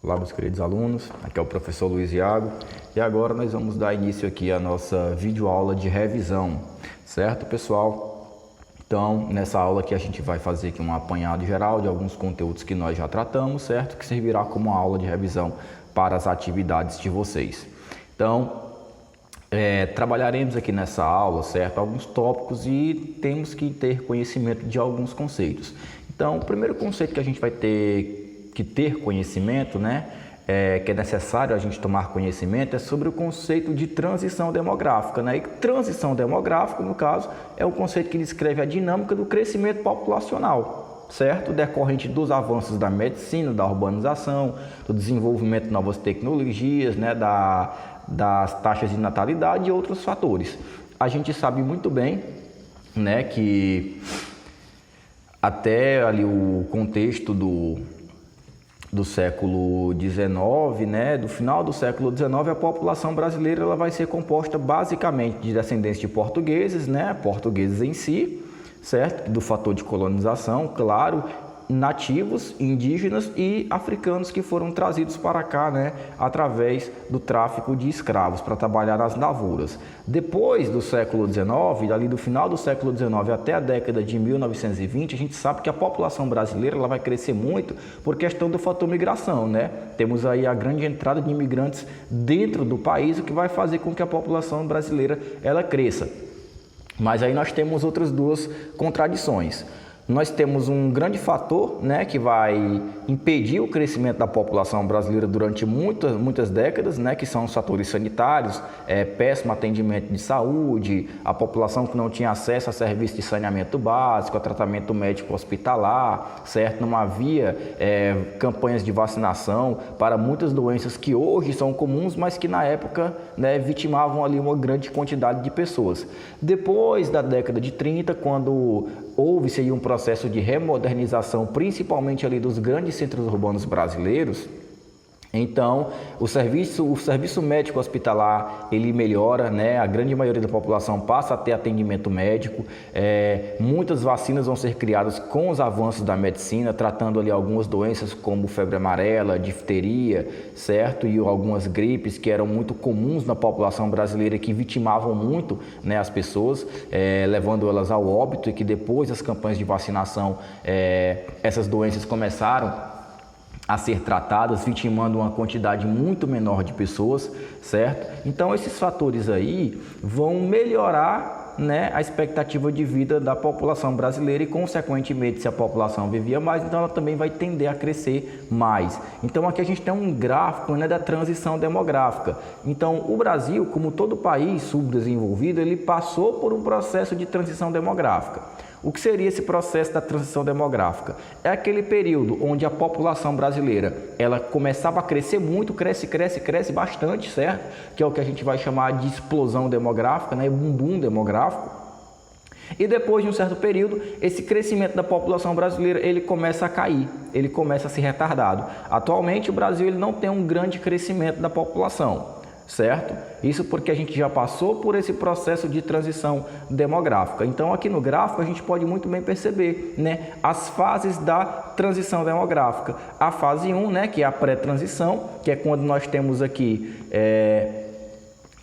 Olá, meus queridos alunos, aqui é o professor Luiz Iago e agora nós vamos dar início aqui à nossa videoaula de revisão, certo, pessoal? Então, nessa aula aqui a gente vai fazer aqui um apanhado geral de alguns conteúdos que nós já tratamos, certo? Que servirá como uma aula de revisão para as atividades de vocês. Então, trabalharemos aqui nessa aula, certo? Alguns tópicos e temos que ter conhecimento de alguns conceitos. Então, o primeiro conceito que a gente vai ter conhecimento, né, que é necessário a gente tomar conhecimento, é sobre o conceito de transição demográfica, né? E transição demográfica, no caso, é o conceito que descreve a dinâmica do crescimento populacional, certo? Decorrente dos avanços da medicina, da urbanização, do desenvolvimento de novas tecnologias, né, das taxas de natalidade e outros fatores. A gente sabe muito bem, né, que até ali o contexto do século XIX, né, do final do século XIX, a população brasileira ela vai ser composta basicamente de descendentes de portugueses, né, portugueses em si, certo? Do fator de colonização, claro, nativos, indígenas e africanos que foram trazidos para cá, né, através do tráfico de escravos para trabalhar nas lavouras. Depois do século XIX, ali do final do século XIX até a década de 1920, a gente sabe que a população brasileira ela vai crescer muito por questão do fator migração, né? Temos aí a grande entrada de imigrantes dentro do país, o que vai fazer com que a população brasileira ela cresça. Mas aí nós temos outras duas contradições. Nós temos um grande fator, né, que vai impedir o crescimento da população brasileira durante muitas décadas, né, que são os fatores sanitários, péssimo atendimento de saúde, a população que não tinha acesso a serviços de saneamento básico, a tratamento médico hospitalar, certo? Não havia campanhas de vacinação para muitas doenças que hoje são comuns, mas que na época, né, vitimavam ali uma grande quantidade de pessoas. Depois da década de 30, quando houve-se aí um processo de remodernização, principalmente ali dos grandes centros urbanos brasileiros, então o serviço médico hospitalar ele melhora, né? A grande maioria da população passa a ter atendimento médico, muitas vacinas vão ser criadas com os avanços da medicina, tratando ali algumas doenças como febre amarela, difteria, certo? E algumas gripes que eram muito comuns na população brasileira, que vitimavam muito, né, as pessoas, levando elas ao óbito, e que depois das campanhas de vacinação essas doenças começaram a ser tratadas, vitimando uma quantidade muito menor de pessoas, certo? Então esses fatores aí vão melhorar, né, a expectativa de vida da população brasileira e, consequentemente, se a população vivia mais, então ela também vai tender a crescer mais. Então aqui a gente tem um gráfico, né, da transição demográfica. Então o Brasil, como todo país subdesenvolvido, ele passou por um processo de transição demográfica. O que seria esse processo da transição demográfica? É aquele período onde a população brasileira ela começava a crescer muito, cresce bastante, certo? Que é o que a gente vai chamar de explosão demográfica, né? Boom demográfico. E depois de um certo período, esse crescimento da população brasileira ele começa a cair, ele começa a ser retardado. Atualmente o Brasil ele não tem um grande crescimento da população, certo? Isso porque a gente já passou por esse processo de transição demográfica. Então aqui no gráfico a gente pode muito bem perceber, né, as fases da transição demográfica. A fase 1, né, que é a pré-transição, que é quando nós temos aqui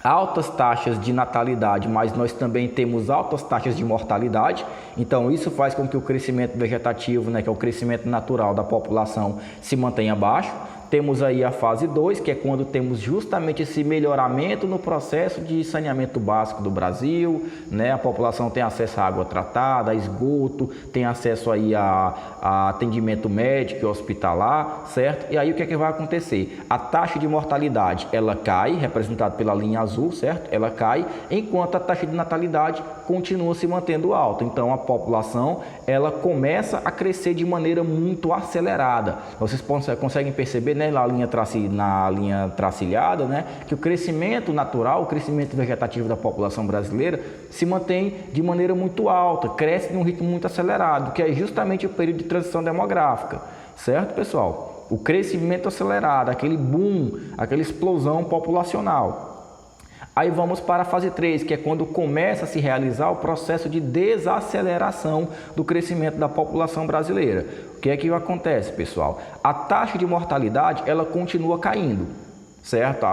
altas taxas de natalidade, mas nós também temos altas taxas de mortalidade. Então isso faz com que o crescimento vegetativo, né, que é o crescimento natural da população, se mantenha baixo. Temos aí a fase 2, que é quando temos justamente esse melhoramento no processo de saneamento básico do Brasil, né? A população tem acesso à água tratada, a esgoto, tem acesso aí a atendimento médico e hospitalar, certo? E aí o que é que vai acontecer? A taxa de mortalidade, ela cai, representada pela linha azul, certo? Ela cai, enquanto a taxa de natalidade continua se mantendo alta. Então a população, ela começa a crescer de maneira muito acelerada. Vocês conseguem perceber, né, na linha tracilhada, né, que o crescimento natural, o crescimento vegetativo da população brasileira se mantém de maneira muito alta, cresce de um ritmo muito acelerado, que é justamente o período de transição demográfica, certo, pessoal? O crescimento acelerado, aquele boom, aquela explosão populacional. Aí vamos para a fase 3, que é quando começa a se realizar o processo de desaceleração do crescimento da população brasileira. O que é que acontece, pessoal? A taxa de mortalidade, ela continua caindo, certo?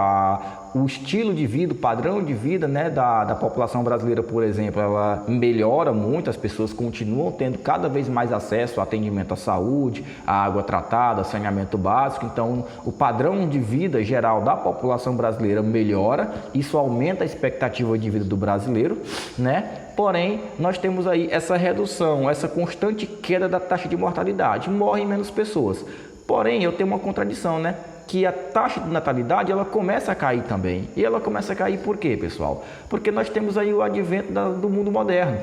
O estilo de vida, o padrão de vida, né, da população brasileira, por exemplo, ela melhora muito, as pessoas continuam tendo cada vez mais acesso a atendimento à saúde, à água tratada, saneamento básico. Então, o padrão de vida geral da população brasileira melhora, isso aumenta a expectativa de vida do brasileiro, né? Porém, nós temos aí essa redução, essa constante queda da taxa de mortalidade, morrem menos pessoas. Porém, eu tenho uma contradição, né? Que a taxa de natalidade ela começa a cair também. E ela começa a cair por quê, pessoal? Porque nós temos aí o advento do mundo moderno.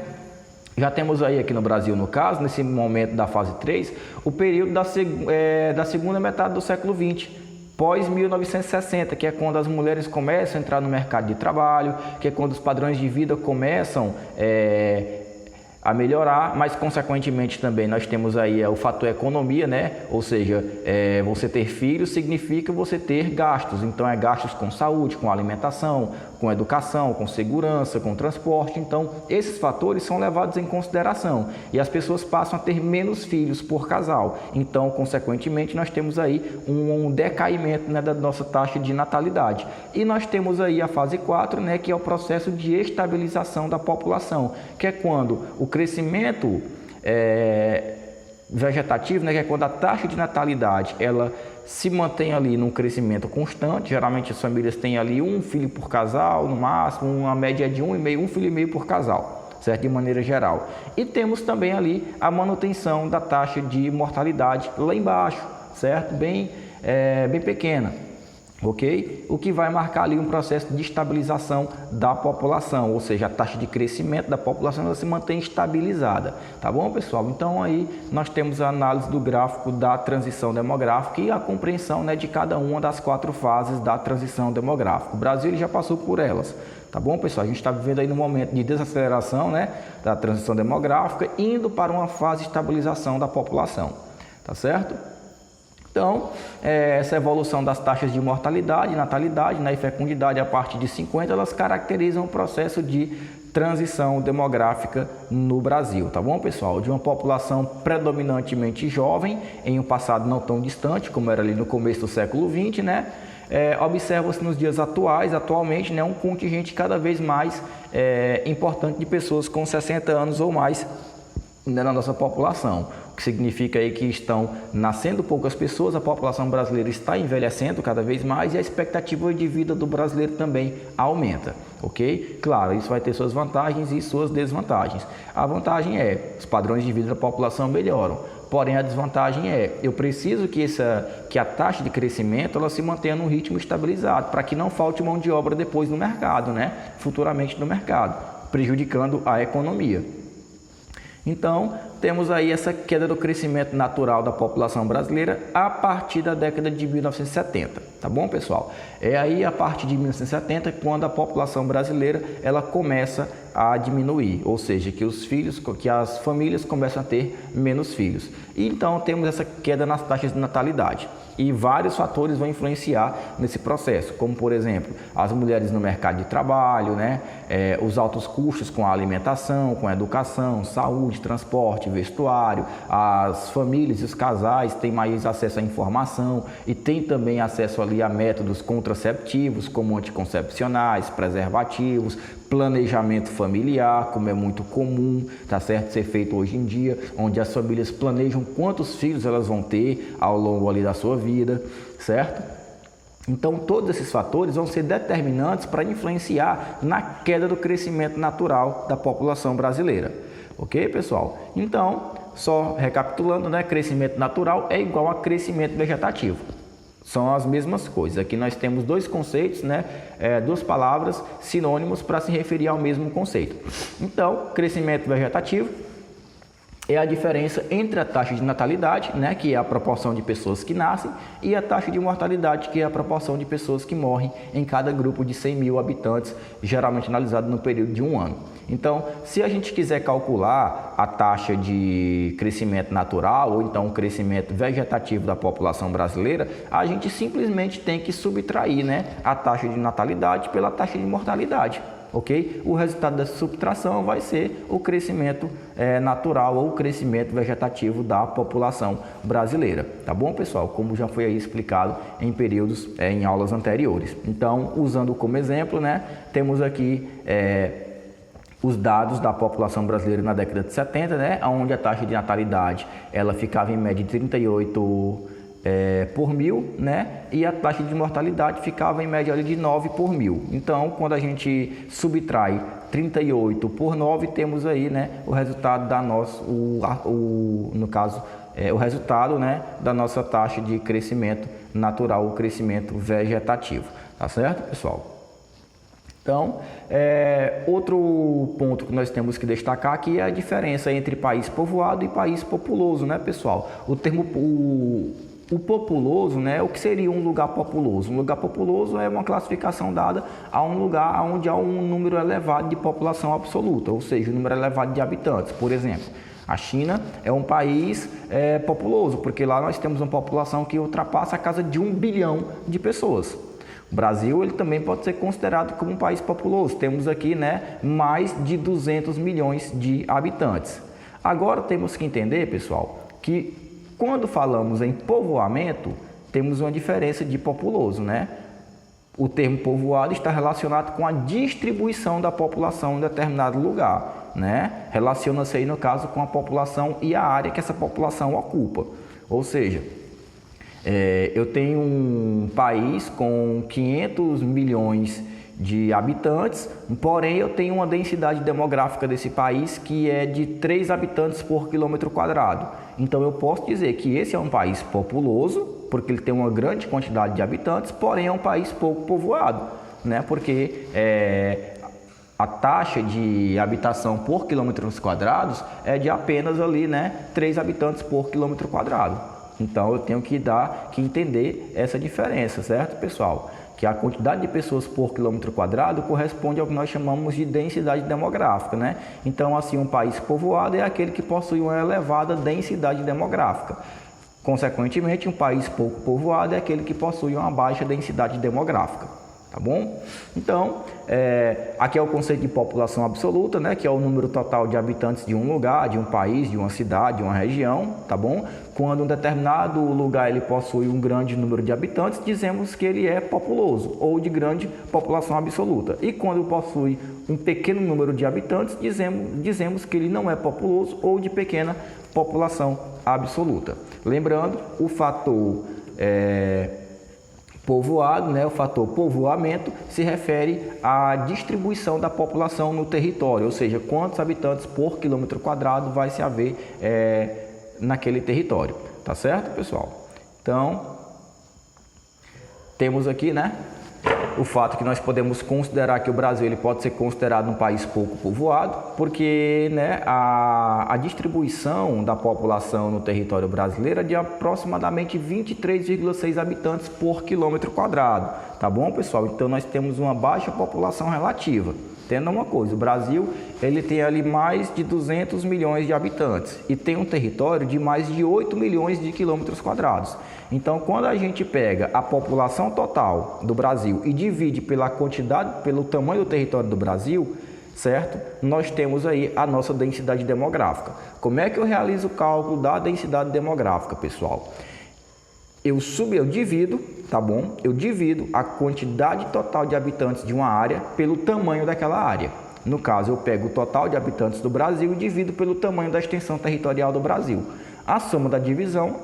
Já temos aí aqui no Brasil, no caso, nesse momento da fase 3, o período da segunda metade do século XX, pós-1960, que é quando as mulheres começam a entrar no mercado de trabalho, que é quando os padrões de vida começam a melhorar, mas consequentemente também nós temos aí o fator economia, né? Ou seja, você ter filhos significa você ter gastos, então gastos com saúde, com alimentação, com educação, com segurança, com transporte. Então esses fatores são levados em consideração e as pessoas passam a ter menos filhos por casal, então consequentemente nós temos aí um decaimento, né, da nossa taxa de natalidade. E nós temos aí a fase 4, né, que é o processo de estabilização da população, que é quando o crescimento vegetativo, né, que é quando a taxa de natalidade ela se mantém ali num crescimento constante. Geralmente as famílias têm ali um filho por casal, no máximo, uma média de um filho e meio por casal, certo? De maneira geral. E temos também ali a manutenção da taxa de mortalidade lá embaixo, certo? Bem pequena. Ok? O que vai marcar ali um processo de estabilização da população, ou seja, a taxa de crescimento da população ela se mantém estabilizada, tá bom, pessoal? Então aí nós temos a análise do gráfico da transição demográfica e a compreensão, né, de cada uma das 4 fases da transição demográfica. O Brasil ele já passou por elas, tá bom, pessoal? A gente está vivendo aí no momento de desaceleração, né, da transição demográfica, indo para uma fase de estabilização da população, tá certo? Então, essa evolução das taxas de mortalidade, natalidade, né, e fecundidade a partir de 50, elas caracterizam o processo de transição demográfica no Brasil, tá bom, pessoal? De uma população predominantemente jovem, em um passado não tão distante, como era ali no começo do século XX, né? Observa-se nos dias atualmente, né, um contingente cada vez mais importante de pessoas com 60 anos ou mais, né, na nossa população, o que significa aí que estão nascendo poucas pessoas, a população brasileira está envelhecendo cada vez mais e a expectativa de vida do brasileiro também aumenta, ok? Claro, isso vai ter suas vantagens e suas desvantagens. A vantagem os padrões de vida da população melhoram, porém a desvantagem eu preciso que a taxa de crescimento ela se mantenha num ritmo estabilizado, para que não falte mão de obra depois no mercado, né? Futuramente no mercado, prejudicando a economia. Então, temos aí essa queda do crescimento natural da população brasileira a partir da década de 1970, tá bom, pessoal? É aí a partir de 1970 quando a população brasileira ela começa a diminuir, ou seja, que as famílias começam a ter menos filhos. E então temos essa queda nas taxas de natalidade. E vários fatores vão influenciar nesse processo, como por exemplo, as mulheres no mercado de trabalho, né? Os altos custos com a alimentação, com a educação, saúde, transporte, vestuário, as famílias e os casais têm mais acesso à informação e têm também acesso ali a métodos contraceptivos, como anticoncepcionais, preservativos, planejamento familiar, como é muito comum, tá certo, ser feito hoje em dia, onde as famílias planejam quantos filhos elas vão ter ao longo ali da sua vida, certo? Então todos esses fatores vão ser determinantes para influenciar na queda do crescimento natural da população brasileira, ok, pessoal? Então, só recapitulando, né, crescimento natural é igual a crescimento vegetativo. São as mesmas coisas. Aqui nós temos dois conceitos, né? Duas palavras sinônimos para se referir ao mesmo conceito. Então, crescimento vegetativo é a diferença entre a taxa de natalidade, né, que é a proporção de pessoas que nascem, e a taxa de mortalidade, que é a proporção de pessoas que morrem em cada grupo de 100 mil habitantes, geralmente analisado no período de um ano. Então, se a gente quiser calcular a taxa de crescimento natural ou então o crescimento vegetativo da população brasileira, a gente simplesmente tem que subtrair, né, a taxa de natalidade pela taxa de mortalidade. Ok? O resultado dessa subtração vai ser o crescimento natural ou o crescimento vegetativo da população brasileira. Tá bom, pessoal? Como já foi aí explicado em períodos, em aulas anteriores. Então, usando como exemplo, né, temos aqui os dados da população brasileira na década de 70, né, onde a taxa de natalidade ela ficava em média de 38 por mil, né? E a taxa de mortalidade ficava em média de 9 por mil. Então, quando a gente subtrai 38 por 9, temos aí, né, o resultado da nossa, no caso, o resultado, né, da nossa taxa de crescimento natural, o crescimento vegetativo. Tá certo, pessoal? Então, outro ponto que nós temos que destacar aqui é a diferença entre país povoado e país populoso, né, pessoal? O populoso, né? O que seria um lugar populoso? Um lugar populoso é uma classificação dada a um lugar onde há um número elevado de população absoluta, ou seja, um número elevado de habitantes. Por exemplo, a China é um país populoso, porque lá nós temos uma população que ultrapassa a casa de 1 bilhão de pessoas. O Brasil ele também pode ser considerado como um país populoso. Temos aqui, né, mais de 200 milhões de habitantes. Agora temos que entender, pessoal, que quando falamos em povoamento, temos uma diferença de populoso, né? O termo povoado está relacionado com a distribuição da população em determinado lugar, né? Relaciona-se aí, no caso, com a população e a área que essa população ocupa. Ou seja, eu tenho um país com 500 milhões de habitantes, porém eu tenho uma densidade demográfica desse país que é de 3 habitantes por quilômetro quadrado. Então eu posso dizer que esse é um país populoso, porque ele tem uma grande quantidade de habitantes, porém é um país pouco povoado, né? Porque a taxa de habitação por quilômetros quadrados é de apenas ali, né, 3 habitantes por quilômetro quadrado. Então eu tenho que entender essa diferença, certo, pessoal? Que a quantidade de pessoas por quilômetro quadrado corresponde ao que nós chamamos de densidade demográfica, né? Então, assim, um país povoado é aquele que possui uma elevada densidade demográfica. Consequentemente, um país pouco povoado é aquele que possui uma baixa densidade demográfica. Tá bom? Então, aqui é o conceito de população absoluta, né? Que é o número total de habitantes de um lugar, de um país, de uma cidade, de uma região, tá bom? Quando um determinado lugar ele possui um grande número de habitantes, dizemos que ele é populoso ou de grande população absoluta. E quando possui um pequeno número de habitantes, dizemos que ele não é populoso ou de pequena população absoluta. Lembrando, o fator povoado, né, o fator povoamento se refere à distribuição da população no território, ou seja, quantos habitantes por quilômetro quadrado vai se haver naquele território, tá certo, pessoal? Então, temos aqui, né, o fato que nós podemos considerar que o Brasil ele pode ser considerado um país pouco povoado, porque, né, a distribuição da população no território brasileiro é de aproximadamente 23,6 habitantes por quilômetro quadrado, tá bom, pessoal? Então nós temos uma baixa população relativa. Entenda uma coisa, o Brasil ele tem ali mais de 200 milhões de habitantes e tem um território de mais de 8 milhões de quilômetros quadrados. Então, quando a gente pega a população total do Brasil e divide pela quantidade, pelo tamanho do território do Brasil, certo? Nós temos aí a nossa densidade demográfica. Como é que eu realizo o cálculo da densidade demográfica, pessoal? Eu divido, tá bom? Eu divido a quantidade total de habitantes de uma área pelo tamanho daquela área. No caso, eu pego o total de habitantes do Brasil e divido pelo tamanho da extensão territorial do Brasil. A soma da divisão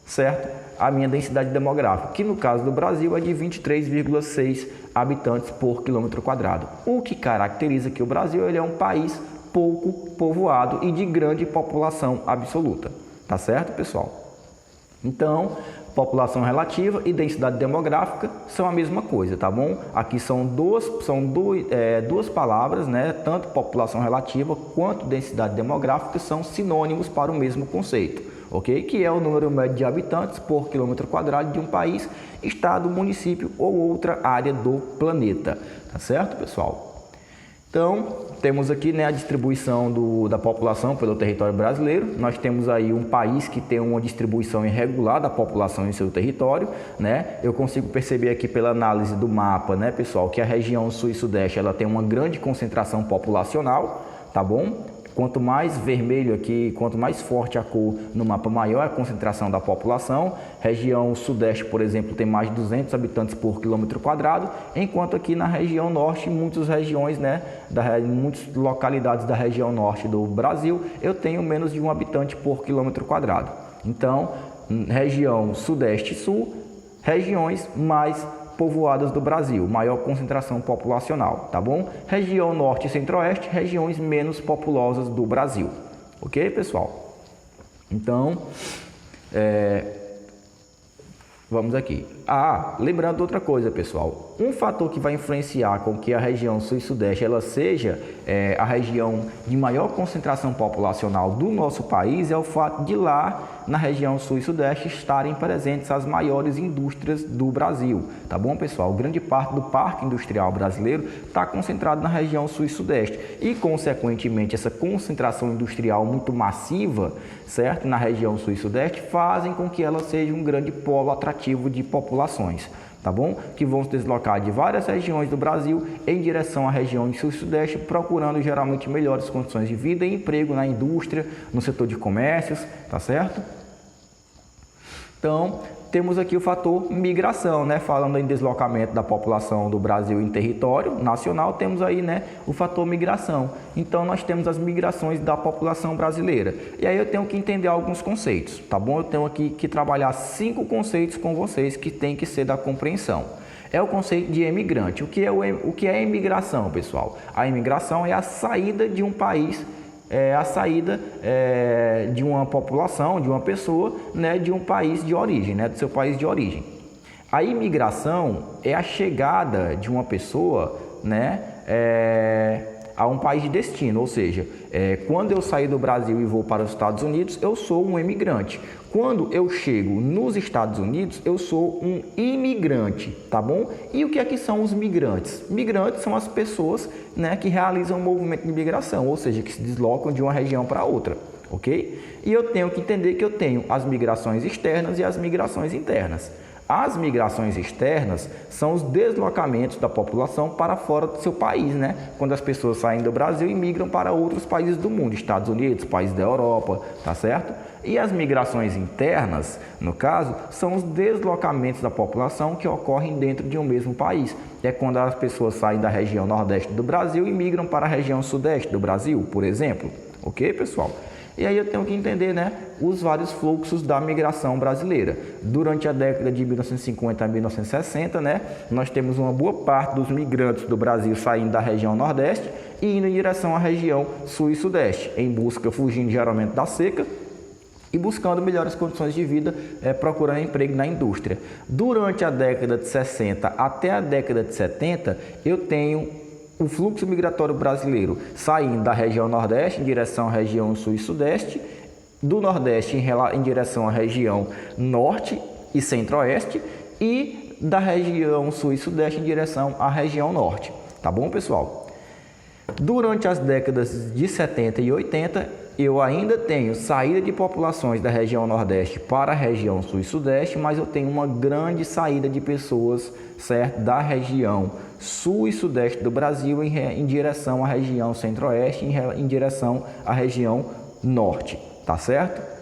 certo? A minha densidade demográfica, que no caso do Brasil é de 23,6 habitantes por quilômetro quadrado. O que caracteriza que o Brasil ele é um país pouco povoado e de grande população absoluta. Tá certo, pessoal? Então, população relativa e densidade demográfica são a mesma coisa, tá bom? Aqui são duas palavras, né? Tanto população relativa quanto densidade demográfica são sinônimos para o mesmo conceito, ok? Que é o número médio de habitantes por quilômetro quadrado de um país, estado, município ou outra área do planeta, tá certo, pessoal? Então, temos aqui, né, a distribuição da população pelo território brasileiro. Nós temos aí um país que tem uma distribuição irregular da população em seu território, né? Eu consigo perceber aqui pela análise do mapa, né, pessoal, que a região sul e sudeste ela tem uma grande concentração populacional, tá bom? Quanto mais vermelho aqui, quanto mais forte a cor no mapa, maior é a concentração da população. Região sudeste, por exemplo, tem mais de 200 habitantes por quilômetro quadrado, enquanto aqui na região norte, muitas regiões, né, muitas localidades da região norte do Brasil, eu tenho menos de 1 habitante por quilômetro quadrado. Então, região sudeste e sul, regiões mais povoadas do Brasil, maior concentração populacional, tá bom? Região norte e centro-oeste, regiões menos populosas do Brasil, ok, pessoal? Então, vamos aqui. Lembrando outra coisa, pessoal. Um fator que vai influenciar com que a região sul e sudeste ela seja a região de maior concentração populacional do nosso país é o fato de lá, na região sul e sudeste, estarem presentes as maiores indústrias do Brasil. Tá bom, pessoal? Grande parte do parque industrial brasileiro está concentrado na região sul e sudeste. E, consequentemente, essa concentração industrial muito massiva, certo? Na região sul e sudeste, fazem com que ela seja um grande polo atrativo de populações, tá bom? Que vão se deslocar de várias regiões do Brasil em direção à região sul e sudeste, procurando geralmente melhores condições de vida e emprego na indústria, no setor de comércios, tá certo? Então, temos aqui o fator migração, né? Falando em deslocamento da população do Brasil em território nacional, temos aí, né, o fator migração. Então, nós temos as migrações da população brasileira. E aí eu tenho que entender alguns conceitos, tá bom? Eu tenho aqui que trabalhar 5 conceitos com vocês que tem que ser da compreensão. É o conceito de emigrante. O que é imigração, pessoal? A imigração é a saída de um país, a saída de uma população, de uma pessoa, né, de um país de origem, né, do seu país de origem. A imigração é a chegada de uma pessoa, né, a um país de destino, ou seja, quando eu sair do Brasil e vou para os Estados Unidos, eu sou um emigrante. Quando eu chego nos Estados Unidos, eu sou um imigrante, tá bom? E o que é que são os migrantes? Migrantes são as pessoas, né, que realizam um movimento de migração, ou seja, que se deslocam de uma região para outra, ok? E eu tenho que entender que eu tenho as migrações externas e as migrações internas. As migrações externas são os deslocamentos da população para fora do seu país, né? Quando as pessoas saem do Brasil e migram para outros países do mundo, Estados Unidos, países da Europa, tá certo? E as migrações internas, no caso, são os deslocamentos da população que ocorrem dentro de um mesmo país. É quando as pessoas saem da região nordeste do Brasil e migram para a região sudeste do Brasil, por exemplo. Ok, pessoal? E aí eu tenho que entender, né, os vários fluxos da migração brasileira. Durante a década de 1950 a 1960, né, nós temos uma boa parte dos migrantes do Brasil saindo da região nordeste e indo em direção à região sul e sudeste, em busca, fugindo geralmente da seca e buscando melhores condições de vida, procurando emprego na indústria. Durante a década de 60 até a década de 70, eu tenho o fluxo migratório brasileiro saindo da região nordeste em direção à região sul e sudeste, do nordeste em direção à região norte e centro-oeste e da região sul e sudeste em direção à região norte. Tá bom, pessoal? Durante as décadas de 70 e 80, eu ainda tenho saída de populações da região nordeste para a região sul e sudeste, mas eu tenho uma grande saída de pessoas, certo, da região sul e sudeste do Brasil em direção à região centro-oeste, em direção à região norte, tá certo?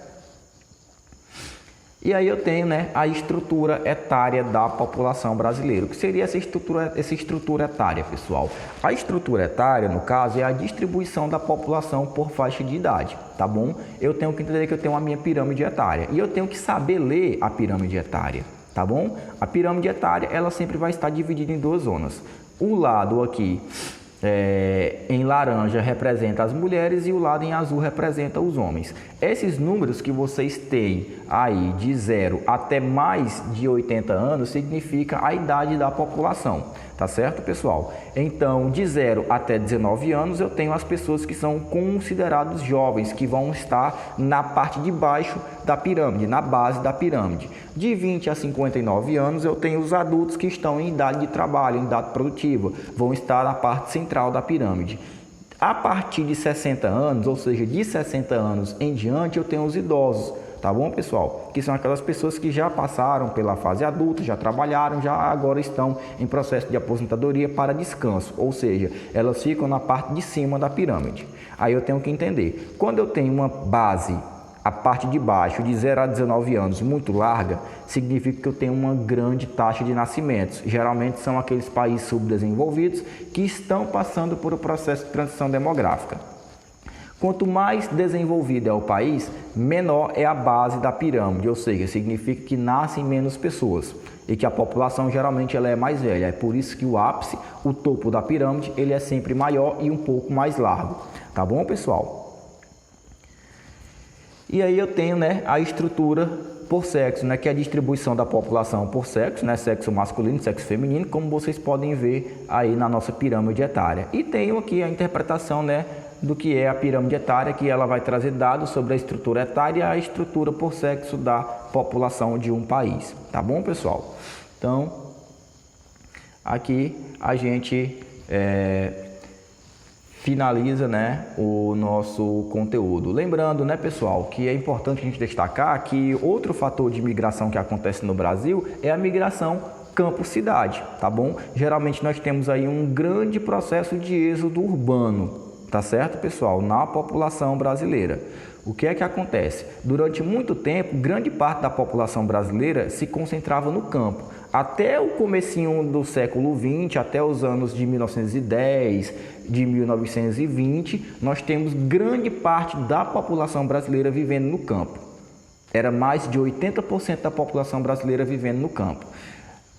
E aí eu tenho, né, a estrutura etária da população brasileira. O que seria essa estrutura etária, pessoal? A estrutura etária, no caso, é a distribuição da população por faixa de idade, tá bom? Eu tenho que entender que eu tenho a minha pirâmide etária e eu tenho que saber ler a pirâmide etária, tá bom? A pirâmide etária, ela sempre vai estar dividida em 2 zonas. O lado aqui em laranja representa as mulheres e o lado em azul representa os homens. Esses números que vocês têm aí de 0 até mais de 80 anos significa a idade da população, tá certo, pessoal? Então, de 0 até 19 anos eu tenho as pessoas que são considerados jovens, que vão estar na parte de baixo da pirâmide, na base da pirâmide. De 20 a 59 anos eu tenho os adultos que estão em idade de trabalho, em idade produtiva, vão estar na parte central da pirâmide. A partir de 60 anos, ou seja, de 60 anos em diante, eu tenho os idosos. Tá bom, pessoal? Que são aquelas pessoas que já passaram pela fase adulta, já trabalharam, já agora estão em processo de aposentadoria para descanso. Ou seja, elas ficam na parte de cima da pirâmide. Aí eu tenho que entender. Quando eu tenho uma base, a parte de baixo, de 0 a 19 anos, muito larga, significa que eu tenho uma grande taxa de nascimentos. Geralmente são aqueles países subdesenvolvidos que estão passando por um processo de transição demográfica. Quanto mais desenvolvido é o país, menor é a base da pirâmide, ou seja, significa que nascem menos pessoas e que a população geralmente ela é mais velha. É por isso que o ápice, o topo da pirâmide, ele é sempre maior e um pouco mais largo. Tá bom, pessoal? E aí eu tenho, a estrutura por sexo, que é a distribuição da população por sexo, sexo masculino, sexo feminino, como vocês podem ver aí na nossa pirâmide etária. E tenho aqui a interpretação, do que é a pirâmide etária, que ela vai trazer dados sobre a estrutura etária e a estrutura por sexo da população de um país. Tá bom, pessoal? Então, aqui a gente finaliza, o nosso conteúdo. Lembrando, pessoal, que é importante a gente destacar que outro fator de migração que acontece no Brasil é a migração campo-cidade, tá bom? Geralmente nós temos aí um grande processo de êxodo urbano. Tá certo, pessoal? Na população brasileira. O que é que acontece? Durante muito tempo, grande parte da população brasileira se concentrava no campo. Até o comecinho do século XX, até os anos de 1910, de 1920, nós temos grande parte da população brasileira vivendo no campo. Era mais de 80% da população brasileira vivendo no campo.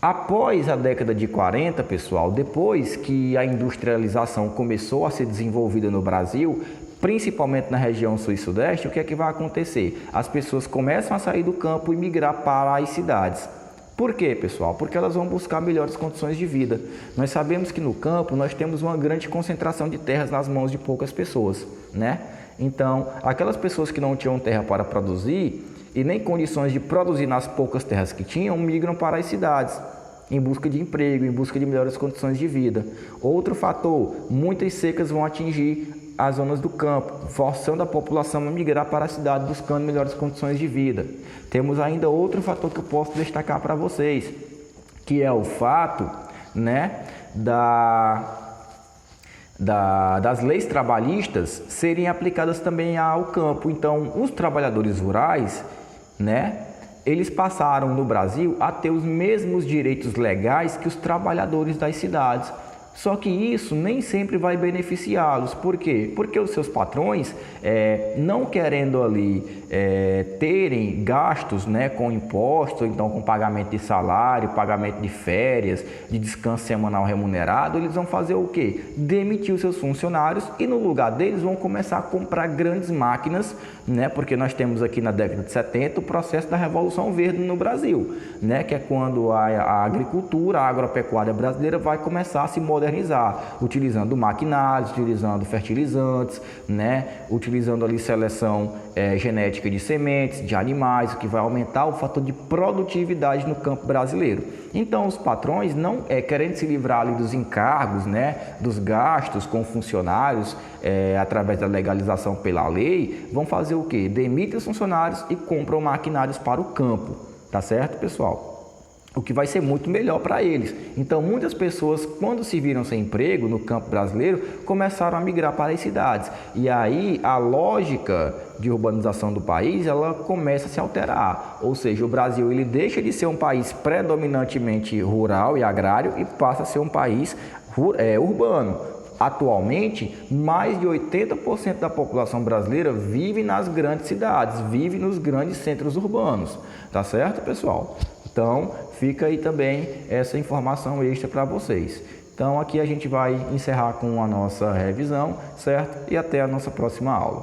Após a década de 40, pessoal, depois que a industrialização começou a ser desenvolvida no Brasil, principalmente na região sul e sudeste, o que é que vai acontecer? As pessoas começam a sair do campo e migrar para as cidades. Por quê, pessoal? Porque elas vão buscar melhores condições de vida. Nós sabemos que no campo nós temos uma grande concentração de terras nas mãos de poucas pessoas, Então, aquelas pessoas que não tinham terra para produzir e nem condições de produzir nas poucas terras que tinham, migram para as cidades, em busca de emprego, em busca de melhores condições de vida. Outro fator, muitas secas vão atingir as zonas do campo, forçando a população a migrar para a cidade, buscando melhores condições de vida. Temos ainda outro fator que eu posso destacar para vocês, que é o fato, das leis trabalhistas serem aplicadas também ao campo. Então, os trabalhadores rurais, eles passaram no Brasil a ter os mesmos direitos legais que os trabalhadores das cidades. Só que isso nem sempre vai beneficiá-los. Por quê? Porque os seus patrões, não querendo ali terem gastos com impostos, então com pagamento de salário, pagamento de férias, de descanso semanal remunerado, eles vão fazer o quê? Demitir os seus funcionários e no lugar deles vão começar a comprar grandes máquinas, porque nós temos aqui na década de 70 o processo da Revolução Verde no Brasil, que é quando a agricultura, a agropecuária brasileira vai começar a se modernizar, utilizando maquinários, utilizando fertilizantes, utilizando ali seleção genética de sementes, de animais, o que vai aumentar o fator de produtividade no campo brasileiro. Então, os patrões, não querendo se livrar ali dos encargos, dos gastos com funcionários, através da legalização pela lei, vão fazer o quê? Demitem os funcionários e compram maquinários para o campo. Tá certo, pessoal? O que vai ser muito melhor para eles. Então, muitas pessoas, quando se viram sem emprego no campo brasileiro, começaram a migrar para as cidades. E aí, a lógica de urbanização do país, ela começa a se alterar. Ou seja, o Brasil ele deixa de ser um país predominantemente rural e agrário e passa a ser um país urbano. Atualmente, mais de 80% da população brasileira vive nas grandes cidades, vive nos grandes centros urbanos. Tá certo, pessoal? Então, fica aí também essa informação extra para vocês. Então, aqui a gente vai encerrar com a nossa revisão, certo? E até a nossa próxima aula.